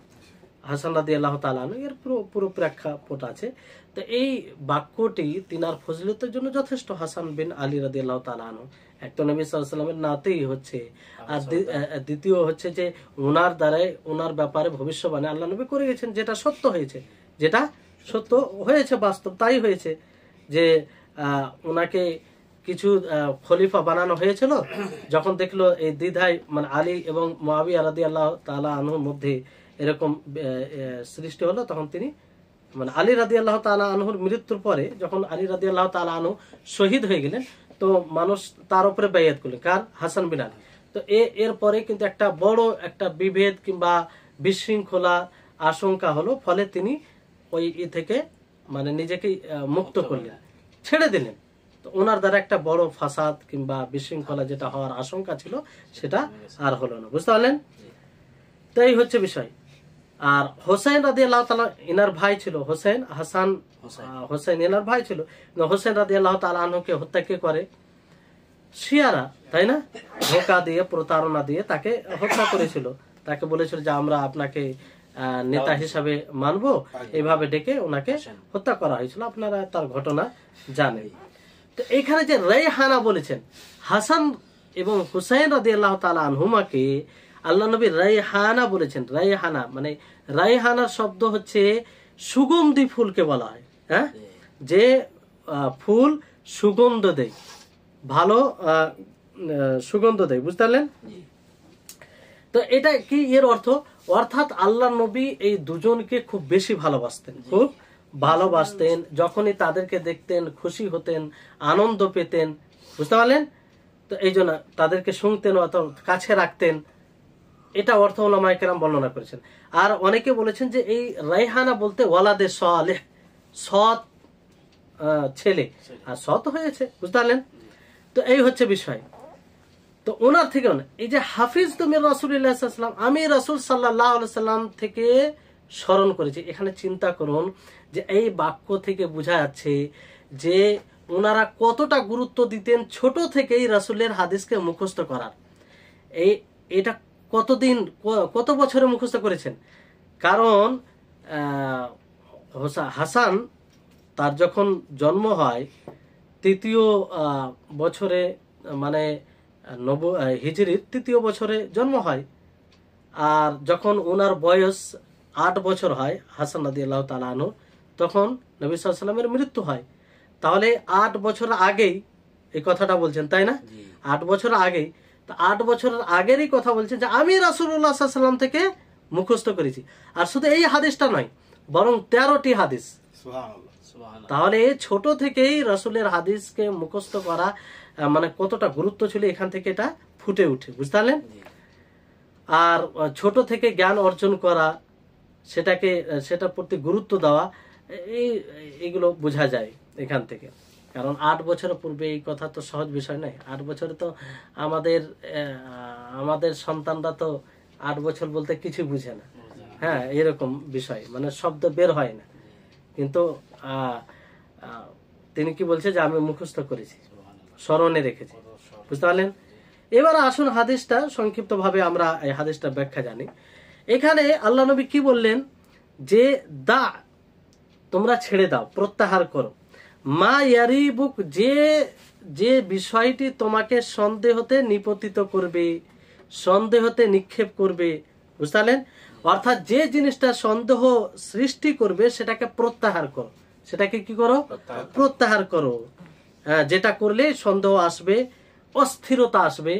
হাসান রাদিয়াল্লাহু তাআলা আনহু এর পুরো প্রেক্ষাপট আছে। তো এই বাক্যটি তিনার ফজিলতের জন্য যথেষ্ট। হাসান বিন আলী রাদিয়াল্লাহু তাআলা আনহু এক তো নবী সাল্লাল্লাহু আলাইহি ওয়াসাল্লামের নাতেই হচ্ছে, আর দ্বিতীয় হচ্ছে যে ওনার দ্বারাই ওনার ব্যাপারে ভবিষ্যবাণী আল্লাহ নবী করে গেছেন, যেটা সত্য হয়েছে, যেটা সত্য হয়েছে, বাস্তব তাই হয়েছে, যে ওনাকে কিছু খলিফা বানানো হয়েছিল। যখন দেখলো এই দ্বিধায়, মানে আলী এবং মুআবিয়া রাদিয়াল্লাহু তাআলা আনহুর মধ্যে এরকম সৃষ্টি হলো, তখন তিনি মানে আলী রাদিয়াল্লাহু তাআলা আনহুর মৃত্যুর পরে, যখন আলী রাদিয়াল্লাহু তাআলা আনহু শহীদ হয়ে গেলেন, তো মানুষ তার উপরে বাইয়াত করলেন, কার? হাসান বিন আলী। তো এরপরে কিন্তু একটা বড় একটা বিভেদ কিংবা বিশৃঙ্খলা আশঙ্কা হলো, ফলে তিনি ওই থেকে মানে নিজেকে মুক্ত করলেন, ছেড়ে দিলেন। তো ওনার দ্বারা একটা বড় ফাসাদ কিংবা বিশৃঙ্খলা যেটা হওয়ার আশঙ্কা ছিল, সেটা আর হলো না। বুঝতে পারলেন? তো এই হচ্ছে বিষয়। আর হোসেন রাদিয়াল্লাহু তাআলা ইনার ভাই ছিল, হোসেন ইনার ভাই ছিল। হোসেন রাদিয়াল্লাহু তাআলা আনহুকে হত্যা কে করে? শিয়ারা, তাই না? ধোঁকা দিয়ে, প্রতারণা দিয়ে তাকে হত্যা করেছিল। তাকে বলেছিল যে আমরা আপনাকে নেতা হিসাবে মানবো, এইভাবে ডেকে ওনাকে হত্যা করা হয়েছিল। আপনারা তার ঘটনা জানেন। তো এইখানে যে রাইহানা বলেছেন, হাসান এবং হুসাইন রাদিয়াল্লাহু তাআলা আনহুমাকে আল্লাহ নবী রাইহানা বলেছেন। রাইহানা মানে, রাইহানার শব্দ হচ্ছে সুগন্ধি ফুলকে বলা হয়, হ্যাঁ, যে ফুল সুগন্ধ দেয়, ভালো সুগন্ধ দেয়, বুঝতে পারলেন? তো এটা কি এর অর্থ? অর্থাৎ আল্লাহ নবী এই দুজনকে খুব বেশি ভালোবাসতেন, খুব ভালোবাসতেন। যখনই তাদেরকে দেখতেন খুশি হতেন, আনন্দ পেতেন, বুঝতে পারলেন? তো এই জন্য তাদেরকে শুনতেন অথবা কাছে রাখতেন। এটা অর্থ উলামায়ে কেরাম বর্ণনা করেছেন। আর অনেকে বলেছেন যে এই রাইহানা বলতে ওয়ালাদে সালেহ, সৎ ছেলে, আর সৎ হয়েছে, বুঝতে পারলেন? তো এই হচ্ছে বিষয়। তো ওনার থেকে এই যে হাফিজ তুমি রাসূলুল্লাহ সাল্লাল্লাহু আলাইহি ওয়াসাল্লাম, আমি রাসূল সাল্লাল্লাহু আলাইহি ওয়াসাল্লাম থেকে স্মরণ করেছি। এখানে চিন্তা করুন যে এই বাক্য থেকে বোঝা যাচ্ছে যে ওনারা কতটা গুরুত্ব দিতেন ছোট থেকেই রাসূলের হাদিসকে মুখস্থ করার। এটা কতদিন, কত বছরে মুখস্থ করেছেন? কারণ হাসান তার যখন জন্ম হয় তৃতীয় বছরে, মানে হিজরির তৃতীয় বছরে জন্ম হয়। আর যখন ওনার বয়স 8 বছর হয় হাসান রাদিয়াল্লাহু তাআলা আনহু, তখন নবী সাল্লাল্লাহু আলাইহি ওয়াসাল্লামের মৃত্যু হয়। তাহলে 8 বছর আগেই এই কথাটা বলছেন, তাই না? 8 বছর আগেই। তো 8 বছরের আগেরই কথা বলছেন যে আমি রাসূলুল্লাহ সাল্লাল্লাহু আলাইহি ওয়াসাল্লাম থেকে মুখস্থ করেছি। আর শুধু এই হাদিসটা নয়, বরং 13টি হাদিস। তাহলে ছোট থেকেই রাসূলের হাদিসকে মুখস্থ করা মানে কতটা গুরুত্ব ছিল এখান থেকে এটা ফুটে উঠে, বুঝতে পারলেন? আর ছোট থেকে জ্ঞান অর্জন করা, সেটার প্রতি গুরুত্ব দেওয়া, এইগুলো বোঝা যায় এখান থেকে। কারণ 8 বছরের পূর্বে এই কথা তো সহজ বিষয় নয়। 8 বছরে তো আমাদের সন্তানরা তো 8 বছর বলতে কিছু বুঝে না। হ্যাঁ, এরকম বিষয়, মানে শব্দ বের হয় না। কিন্তু তিনি কি বলছে যে আমি মুখস্থ করেছি, স্মরণে রেখেছি, বুঝতে পারলেন? এবার আসুন হাদিসটা সংক্ষিপ্ত ভাবে আমরা এই হাদিসটা ব্যাখ্যা জানি। এখানে আল্লাহ নবী কি বললেন যে তোমরা ছেড়ে দাও, প্রত্যাহার করো, মা ইয়ারিবুক, যে বিষয়টি তোমাকে সন্দেহতে নিপতিত করবে, সন্দেহতে নিক্ষেপ করবে, বুঝতে পারলেন? অর্থাৎ যে জিনিসটা সন্দেহ সৃষ্টি করবে সেটাকে প্রত্যাহার করো, সেটাকে কি করো? প্রত্যাহার করো। যেটা করলে সন্দেহ আসবে, অস্থিরতা আসবে।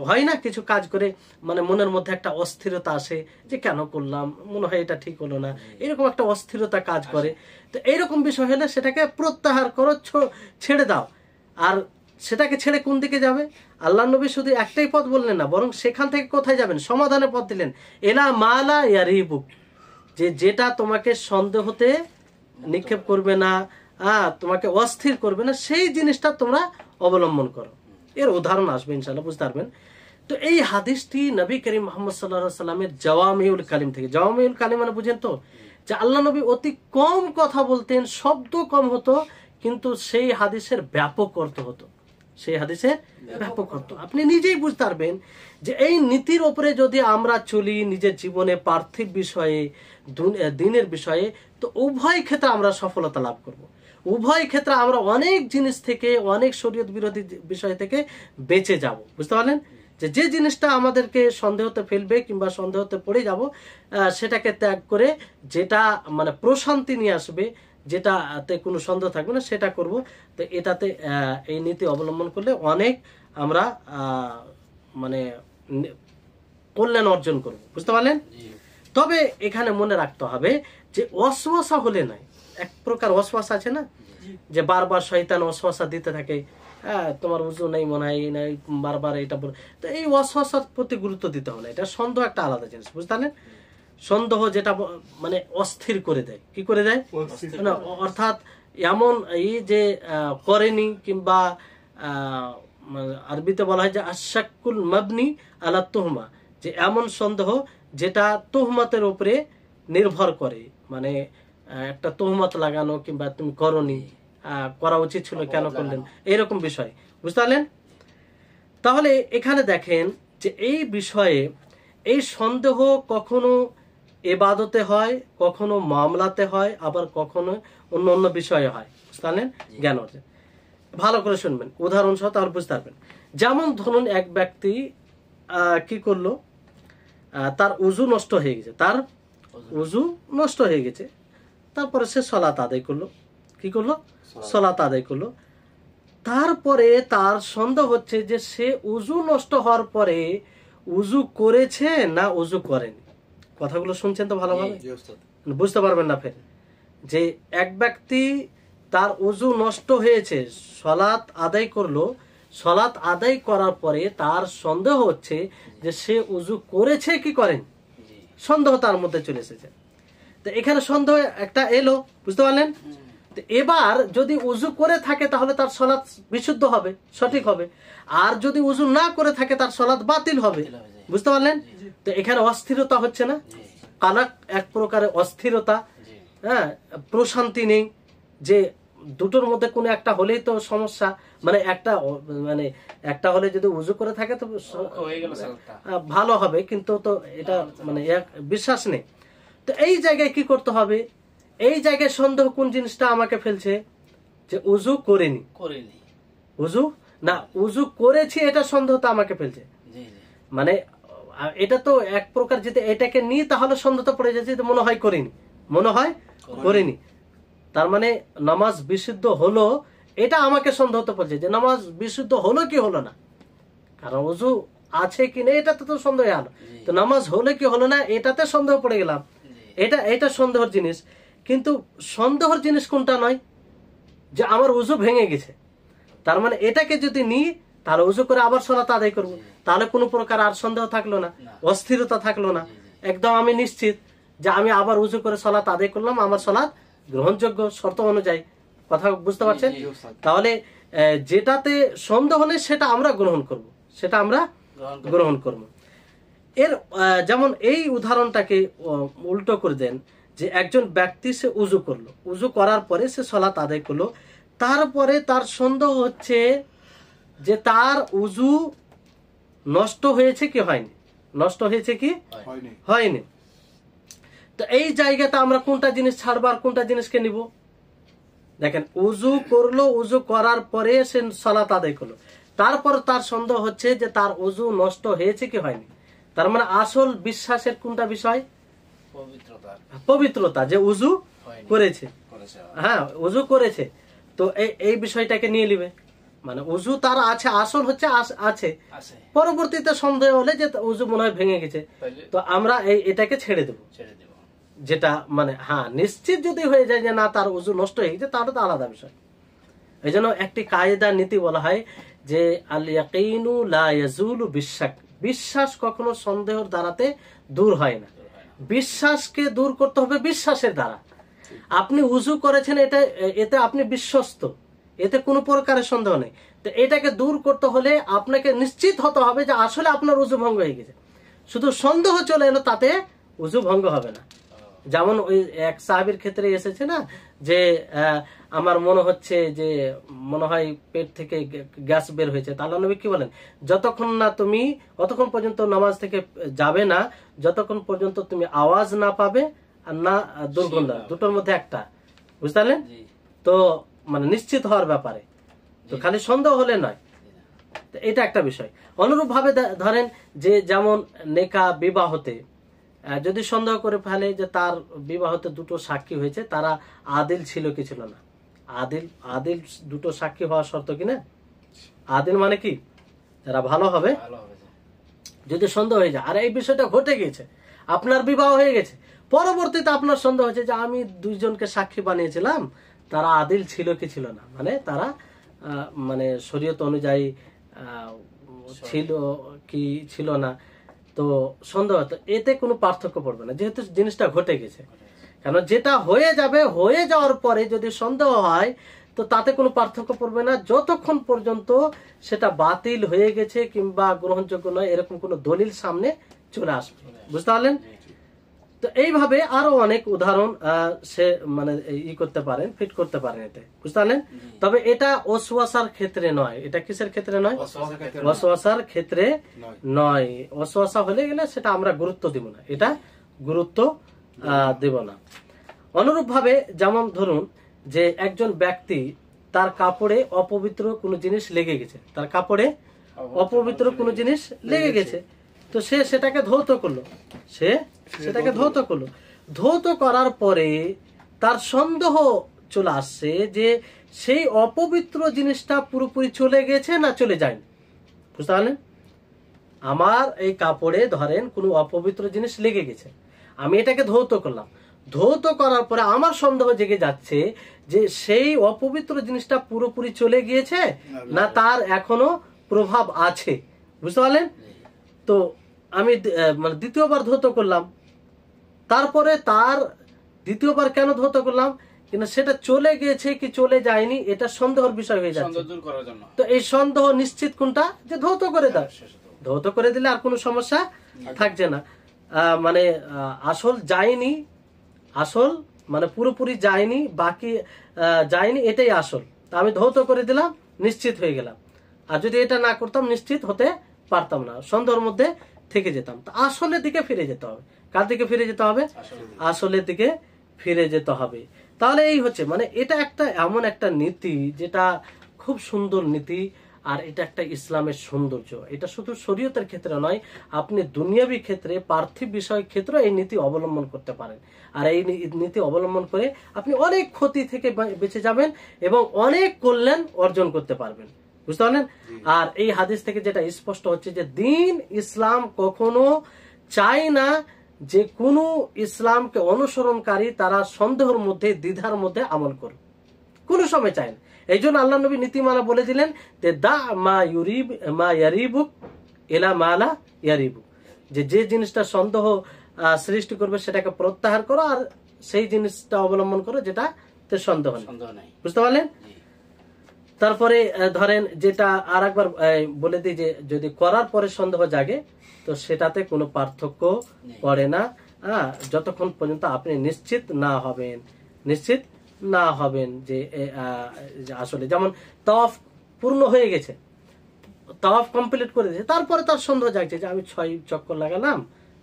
হয় না কিছু কাজ করে মানে মনের মধ্যে একটা অস্থিরতা আসে যে কেন করলাম, মনে হয় এটা ঠিক হলো না, এরকম একটা অস্থিরতা কাজ করে। তো এইরকম বিষয় হলে সেটাকে প্রত্যাহার করো, ছেড়ে দাও। আর সেটাকে ছেড়ে কোন দিকে যাবে? আল্লাহ নবী শুধু একটাই পথ বললেন না, বরং সেখান থেকে কোথায় যাবেন? সমাধানের পথ দিলেন। এলা মালা ইয়ারিবুক, যেটা তোমাকে সন্দেহতে নিক্ষেপ করবে না, তোমাকে অস্থির করবে না, সেই জিনিসটা তোমরা অবলম্বন করো। এর উদাহরণ আসবে ইনশাআল্লাহ, বুঝতে পারবেন। তো এই হাদিসটি নবী করিম মুহাম্মদ সাল্লাল্লাহু আলাইহি ওয়াসাল্লামের জাওয়ামিউল কালিম থেকে। জাওয়ামিউল কালিম মানে বুঝেন তো, যে আল্লাহ নবী অতি কম কথা বলতেন, শব্দ কম হতো, কিন্তু সেই হাদিসের ব্যাপক অর্থ হতো, সেই হাদিসের ব্যাপক অর্থ। আপনি নিজেই বুঝতে পারবেন যে এই নীতির উপরে যদি আমরা চলি নিজের জীবনে, পার্থিব বিষয়ে, দিনের বিষয়ে, তো উভয় ক্ষেত্রে আমরা সফলতা লাভ করব। উভয় ক্ষেত্রে আমরা অনেক জিনিস থেকে, অনেক শরীয়ত বিরোধী বিষয় থেকে বেঁচে যাব, বুঝতে পারলেন? যে জিনিসটা আমাদেরকে সন্দেহতে ফেলবে কিংবা সন্দেহতে পড়ে যাব, সেটাকে ত্যাগ করে যেটা মানে প্রশান্তি নিয়ে আসবে, যেটাতে কোনো সন্দেহ থাকবে না, সেটা করব। তো এটাতে এই নীতি অবলম্বন করলে অনেক আমরা মানে কল্যাণ অর্জন করব, বুঝতে পারলেন? তবে এখানে মনে রাখতে হবে যে ওয়াসওয়াসা হলে নয়। এক প্রকার ওয়াসওয়াসা আছে না, যে বারবার শয়তান ওয়াসওয়াসা দিতে থাকে, তোমার উযু নেই মনে হয়, নাই বারবার এটা বলে। তো এই ওয়াসওয়াসার প্রতি গুরুত্ব দিতে হবে না। এটা সন্দেহ একটা আলাদা জিনিস, বুঝতে পারলেন? সন্দেহ যেটা মানে অস্থির করে দেয়, কি করে দেয় না, অর্থাৎ এমন এই যে করেনি, কিংবা আরবিতে বলা হয় যে আশাক্কুল মাবনি আলা তুহমা, যে এমন সন্দেহ যেটা তুহমতের উপরে নির্ভর করে, মানে একটা তুহমত লাগানো, কিংবা তুমি করনি, করা উচিত ছিল কেন করলেন, এরকম বিষয়, বুঝতে পারলেন? তাহলে এখানে দেখেন যে এই বিষয়ে এই সন্দেহ কখনো ইবাদতে হয়, কখনো মামলাতে হয়, আবার কখনো অন্য অন্য বিষয়ে হয়, বুঝতে পারলেন? জ্ঞান অর্জন ভালো করে শুনবেন, উদাহরণ সহ, তাহলে বুঝতে পারবেন। যেমন ধরুন এক ব্যক্তি কি করলো, তার উযু নষ্ট হয়ে গেছে, তারপরে সে সালাত আদায় করলো। কি করলো? সালাত আদায় করলো, তারপরে তার সন্দেহ হচ্ছে যে সে উজু নষ্ট হওয়ার পরে উজু করেছে না উজু করেনি। কথাগুলো শুনছেন তো ভালোভাবে? জি ওস্তাদ। বুঝতে পারবেন না ফের যে এক ব্যক্তি তার উজু নষ্ট হয়েছে, সলাত আদায় করলো, সলাত আদায় করার পরে তার সন্দেহ হচ্ছে যে সে উজু করেছে কি করেন, সন্দেহ তার মধ্যে চলে এসেছে। তো এখানে সন্দেহ একটা এলো, বুঝতে পারলেন? তো এবার যদি উজু করে থাকে তাহলে তার সলাত বিশুদ্ধ হবে, সঠিক হবে। আর যদি উজু না করে থাকে তার সলাত বাতিল হবে, বুঝতে পারলেন? তো এখানে অস্থিরতা হচ্ছে না, কালাক এক প্রকারের অস্থিরতা, হ্যাঁ, প্রশান্তি নেই যে দুটোর মধ্যে কোনো একটা হলেই তো সমস্যা, মানে একটা হলে যদি উজু করে থাকে তো ভালো হবে, কিন্তু তো এটা মানে বিশ্বাস নেই। তো এই জায়গায় কি করতে হবে? এই জায়গায় সন্দেহ কোন জিনিসটা আমাকে ফেলছে যে উজু করেনি, উজু না উজু করেছি, এটা সন্দেহটা আমাকে ফেলছে। মানে এটা তো এক প্রকার যদি এটাকে নিই তাহলে সন্দেহটা পড়ে যাচ্ছে যে মনে হয় করিনি, মনে হয় করিনি। তার মানে নামাজ বিশুদ্ধ হলো, এটা আমাকে সন্দেহতে পড়ছে যে নামাজ বিশুদ্ধ হলো কি হলো না, কারণ উজু আছে কি না এটাতে তো সন্দেহ হলো। তো নামাজ হলো কি হলো না এটাতে সন্দেহ পড়ে গেলাম, এটা সন্দেহের জিনিস। কিন্তু সন্দেহের জিনিস কোনটা নয় যে আমার উজু ভেঙে গেছে। তার মানে এটাকে যদি নিই তাহলে উজু করে আবার সালাত আদায় করব, তাহলে কোনো প্রকার আর সন্দেহ থাকলো না, অস্থিরতা থাকলো না, একদম আমি নিশ্চিত যে আমি আবার উজু করে সালাত আদায় করলাম, আমার সালাত গ্রহণযোগ্য শর্ত অনুযায়ী। কথা বুঝতে পারছেন? তাহলে যেটাতে সন্দেহ নেই সেটা আমরা গ্রহণ করব, সেটা আমরা গ্রহণ করব। এর যেমন এই উদাহরণটাকে উল্টো করে দেন যে একজন ব্যক্তি সে উজু করলো, উজু করার পরে সে সালাত আদায় করলো, তারপরে তার সন্দেহ হচ্ছে যে তার উজু নষ্ট হয়েছে কি হয়নি, নষ্ট হয়েছে কি হয়নি। তো এই জায়গাতে আমরা কোনটা জিনিস ছাড়বো আর কোনটা জিনিসকে নিব? দেখেন, উজু করলো, উজু করার পরে সে সালাত আদায় করলো, তারপর তার সন্দেহ হচ্ছে যে তার উজু নষ্ট হয়েছে কি হয়নি। তার মানে আসল বিশ্বাসের কোনটা বিষয়? পবিত্রতা, যে উজু করেছে, হ্যাঁ উজু করেছে। তো এই বিষয়টাকে নিয়ে নিবে, মানে উজু তার আছে, আসল হচ্ছে আছে, পরবর্তীতে সন্দেহ হলে যে উজু মনে হয় ভেঙে গেছে, তো আমরা এটাকে ছেড়ে দেব। যেটা মানে হ্যাঁ নিশ্চিত যদি হয়ে যায় যে না তার উজু নষ্ট হয়ে গেছে তাহলে তো আলাদা বিষয়। এই জন্য একটি কায়দা নীতি বলা হয় যে আল ইয়াকিনু লা ইয়াজুলু বিশাক, বিশ্বাস কখনো সন্দেহের দ্বারাতে দূর হয় না। বিশ্বাসকে দূর করতে হবে বিশ্বাসের দ্বারা। আপনি উজু করেছেন, এতে আপনি বিশ্বস্ত, এতে কোনো প্রকারের সন্দেহ নেই। তো এটাকে দূর করতে হলে আপনাকে নিশ্চিত হতে হবে যে আসলে আপনার উজু ভঙ্গ হয়ে গেছে। শুধু সন্দেহ চলে এলো তাতে উজু ভঙ্গ হবে না। যেমন ওই এক সাহাবীর ক্ষেত্রে এসেছে না যে আমার মনে হচ্ছে যে মনে হয় পেট থেকে গ্যাস বের হয়েছে, তাহলে নবী কি বলেন, যতক্ষণ না তুমি অতক্ষণ পর্যন্ত নামাজ থেকে যাবে না যতক্ষণ পর্যন্ত তুমি আওয়াজ না পাবে আর না দুর্গন্ধ, দুটোর মধ্যে একটা, বুঝতে পারলেন? তো মানে নিশ্চিত হওয়ার ব্যাপারে, তো খালি সন্দেহ হলে নয়। এটা একটা বিষয়। অনুরূপ ভাবে ধরেন যে যেমন নেকা বিবাহতে যদি সন্দেহ করে ফেলে যে তার বিবাহতে দুটো সাক্ষী হয়েছে, তারা আদিল ছিল কি ছিল না, আদিল দুটো সাক্ষী হওয়া শর্ত কিনা, আদিল মানে কি যারা ভালো হবে, যদি সন্দেহ হয়ে যায় আর এই বিষয়টা ঘটে গেছে, আপনার বিবাহ হয়ে গেছে, পরবর্তীতে আপনার সন্দেহ হচ্ছে যে আমি দুইজনকে সাক্ষী বানিয়েছিলাম, তারা আদিল ছিল কি ছিল না, মানে তারা মানে শরীয়ত অনুযায়ী ছিল কি ছিল না, তো সন্দেহ, তো এতে কোনো পার্থক্য পড়বে না যেহেতু জিনিসটা ঘটে গেছে। কেন, যেটা হয়ে যাবে, হয়ে যাওয়ার পরে যদি সন্দেহ হয় তো তাতে কোনো পার্থক্য পড়বে না যতক্ষণ পর্যন্ত সেটা বাতিল হয়ে গেছে কিংবা গ্রহণযোগ্য নয় এরকম কোনো দলিল সামনে চলে আসবে, বুঝতে পারলেন? তো এইভাবে আরো অনেক উদাহরণ সে মানে ই করতে পারেন, ফিট করতে পারেন এতে, বুঝতে পারলেন? তবে এটা ওয়াসওয়াসার ক্ষেত্রে নয়। এটা কিসের ক্ষেত্রে নয়? ওয়াসওয়াসার ক্ষেত্রে নয়। ওয়াসওয়াসা হলে গেলে সেটা আমরা গুরুত্ব দিব না, এটা গুরুত্ব দেব না। অনুরূপ ভাবে যেমন ধরুন যে একজন ব্যক্তি তার কাপড়ে অপবিত্র কোনো জিনিস লেগে গেছে, তার কাপড়ে অপবিত্র কোনো জিনিস লেগে গেছে, তো সে সেটাকে ধৌত করলো, সেটাকে ধৌত করলো। ধৌত করার পরে তার সন্দেহ চলে আসছে যে সেই অপবিত্র জিনিসটা পুরোপুরি চলে গেছে না চলে যায়নি? বুঝতে পারলেন? আমার এই কাপড়ে ধরেন কোনো অপবিত্র জিনিস লেগে গেছে, আমি এটাকে ধৌত করলাম, ধৌত করার পরে আমার সন্দেহ জেগে যাচ্ছে যে সেই অপবিত্র জিনিসটা পুরোপুরি চলে গিয়েছে না তার এখনো প্রভাব আছে। বুঝতে পারলেন? তো আমি মানে দ্বিতীয়বার ধৌত করলাম, তারপরে তার দ্বিতীয়বার কেন ধৌত করলাম, কিন্তু সেটা চলে গিয়েছে কি চলে যায়নি এটা সন্দেহের বিষয় হয়ে যাচ্ছে। দূর করার জন্য। তো এই সন্দেহ নিশ্চিত কোনটা, যে ধৌত করে দাও, ধৌত করে দিলে আর কোনো সমস্যা থাকছে না। মানে আসল যায়নি, আসল মানে পুরোপুরি যায়নি, বাকি যায়নি, এটাই আসল। তা আমি ধৌত করে দিলাম, নিশ্চিত হয়ে গেলাম। আর যদি এটা না করতাম নিশ্চিত হতে পারতাম না, সন্দেহের মধ্যে থেকে যেতাম। তো আসলের দিকে ফিরে যেতে হবে। কার দিকে ফিরে যেতে হবে? আসলের দিকে ফিরে যেতে হবে। তাহলে এই হচ্ছে মানে এটা একটা এমন একটা নীতি যেটা খুব সুন্দর নীতি, আর এটা একটা ইসলামের সৌন্দর্য। এটা শুধু শরীয়তের ক্ষেত্রে নয়, আপনি দুনিয়াবী ক্ষেত্রে, পার্থিব বিষয়ের ক্ষেত্রে এই নীতি অবলম্বন করতে পারেন। আর এই নীতি অবলম্বন করে আপনি অনেক ক্ষতি থেকে বেঁচে যাবেন এবং অনেক কল্যাণ অর্জন করতে পারবেন। বুঝতে পারলেন? আর এই হাদিস থেকে যেটা স্পষ্ট হচ্ছে যে দিন ইসলাম কখনো চায় না যে কোনো ইসলামকে অনুসরণকারী তারা সন্দেহের মধ্যে, দ্বিধার মধ্যে আমল করুক, কোনো সময় চায় না। এই জন্য আল্লাহ নবী নীতিমালা বলে দিলেন যে দা মা ইয়ারিবুক ইলা মা লা ইয়ারিবুক, যে জিনিসটা সন্দেহ সৃষ্টি করবে সেটাকে প্রত্যাহার করো, আর সেই জিনিসটা অবলম্বন করো যেটাতে সন্দেহ নেই। বুঝতে পারলেন? তারপরে ধরেন যেটা আর একবার বলে দিই যে যদি করার পরে সন্দেহ জাগে তো সেটাতে কোনো পার্থক্য পড়ে না, যতক্ষণ পর্যন্ত আপনি নিশ্চিত না হবেন যে আসলে, যেমন তাওয়াফ পূর্ণ হয়ে গেছে, তাওয়াফ কমপ্লিট করে দিয়েছে, তারপরে তার সন্দেহ জাগছে যে আমি 6 চক্কর লাগালাম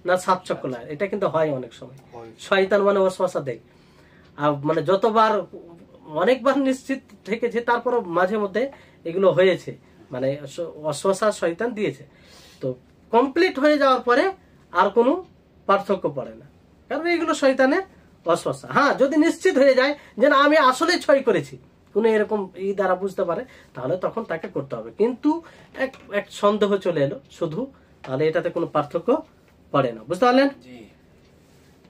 না 7 চক্কর লাগালাম। এটা কিন্তু হয় অনেক সময়, শয়তান মানে ওয়াসওয়াসা দেয়। আর মানে যতবার অনেকবার নিশ্চিত থেকেছে, তারপর মাঝে মধ্যে এগুলো হয়েছে, মানে ওয়াসওয়াসা শয়তান দিয়েছে। তো কমপ্লিট হয়ে যাওয়ার পরে আর কোনো পার্থক্য পড়ে না, কারণ এগুলো শয়তানের ওয়াসওয়াসা। হ্যাঁ, যদি নিশ্চিত হয়ে যায় যে না আমি আসলে 6 করেছি, কোনো এরকম দ্বারা বুঝতে পারে, তাহলে তখন তাকে করতে হবে। কিন্তু এক সন্দেহ চলে এলো শুধু, তাহলে এটাতে কোনো পার্থক্য পড়ে না। বুঝতে পারলেন?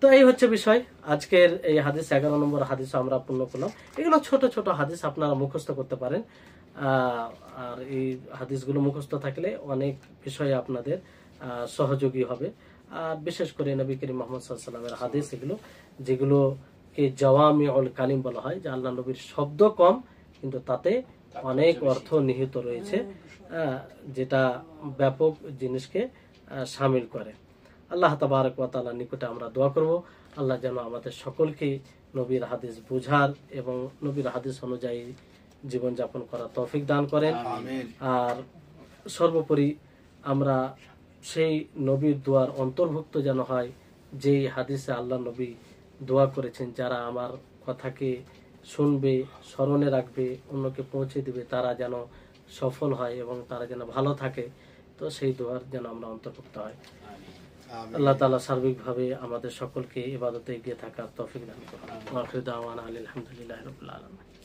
তো এই হচ্ছে বিষয়। আজকের এই হাদিস 11 নম্বর হাদিস আমরা পূর্ণ করলাম। এগুলো ছোট ছোট হাদিস, আপনারা মুখস্থ করতে পারেন। আর এই হাদিসগুলো মুখস্থ থাকলে অনেক বিষয়ে আপনাদের সহযোগী হবে। আর বিশেষ করে নবী করিম মুহাম্মদ সাল্লাল্লাহু আলাইহি ওয়াসাল্লামের হাদিস এগুলো, যেগুলোকে জাওয়ামিউল কালিম বলা হয়, যে আল্লাহ নবীর শব্দ কম কিন্তু তাতে অনেক অর্থ নিহিত রয়েছে, যেটা ব্যাপক জিনিসকে শামিল করে। আল্লাহ তাবারক ওয়া তাআলার নিকটে আমরা দোয়া করব, আল্লাহ যেন আমাদের সকলকে নবীর হাদিস বুঝার এবং নবীর হাদিস অনুযায়ী জীবনযাপন করার তৌফিক দান করেন। আর সর্বোপরি আমরা সেই নবীর দোয়ার অন্তর্ভুক্ত যেন হয়, যেই হাদিসে আল্লাহ নবী দোয়া করেছেন, যারা আমার কথাকে শুনবে, স্মরণে রাখবে, অন্যকে পৌঁছে দিবে, তারা যেন সফল হয় এবং তারা যেন ভালো থাকে। তো সেই দোয়ার যেন আমরা অন্তর্ভুক্ত হয়। আল্লাহ তাআলা সার্বিকভাবে আমাদের সকলকে ইবাদতে এগিয়ে থাকার তৌফিক দান করুন। ওয়া আখিরু দাওয়ানা আলহামদুলিল্লাহি রাব্বিল আলামিন।